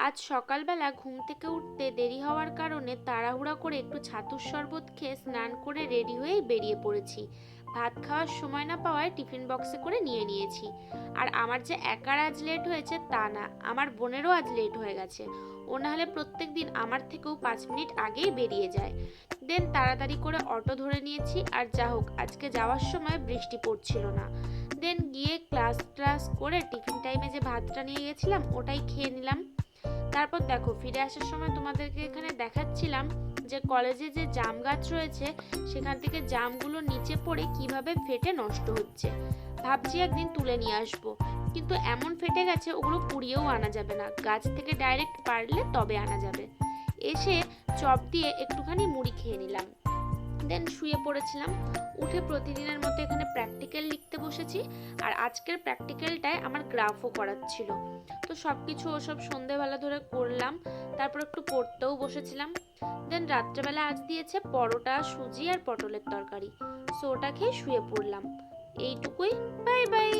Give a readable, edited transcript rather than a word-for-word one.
আজ সকালবেলা ঘুম থেকে উঠতে দেরি হওয়ার কারণে তাড়াহুড়া করে একটু ছাতুর শরবত খেয়ে স্নান করে রেডি হয়েই বেরিয়ে পড়েছি। ভাত খাওয়ার সময় না পাওয়ায় টিফিন বক্সে করে নিয়ে নিয়েছি। আর আমার যে একার আজ লেট হয়েছে তা না, আমার বোনেরও আজ লেট হয়ে গেছে। ও না হলে প্রত্যেক দিন আমার থেকেও 5 মিনিট আগেই বেরিয়ে যায়। দেন তাড়াতাড়ি করে অটো ধরে নিয়েছি, আর যা হোক আজকে যাওয়ার সময় বৃষ্টি পড়ছিল না। দেন গিয়ে ক্লাস করে টিফিন টাইমে যে ভাতটা নিয়ে গেছিলাম ওটাই খেয়ে নিলাম। তারপর দেখো, ফিরে আসার সময় তোমাদেরকে এখানে দেখাচ্ছিলাম যে কলেজে যে জাম গাছ রয়েছে সেখান থেকে জামগুলো নিচে পড়ে কিভাবে ফেটে নষ্ট হচ্ছে। ভাবছি একদিন তুলে নিয়ে আসবো, কিন্তু এমন ফেটে গেছে ওগুলো পুড়িয়েও আনা যাবে না, গাছ থেকে ডাইরেক্ট পারলে তবে আনা যাবে। এসে চপ দিয়ে একটুখানি মুড়ি খেয়ে নিলাম। দেন শুয়ে পড়েছিলাম। উঠে প্রতিদিনের মতো এখানে প্র্যাকটিক্যাল লিখতে বসেছি। আর আজকের প্র্যাকটিক্যালটায় আমার গ্রাফও করাচ্ছিল। তো সব কিছু ওসব সন্ধেবেলা ধরে করলাম, তারপর একটু পড়তেও বসেছিলাম। দেন রাত্রেবেলা আজ দিয়েছে পরোটা, সুজি আর পটলের তরকারি। সো ওটা খেয়ে শুয়ে পড়লাম। এইটুকুই। Bye bye.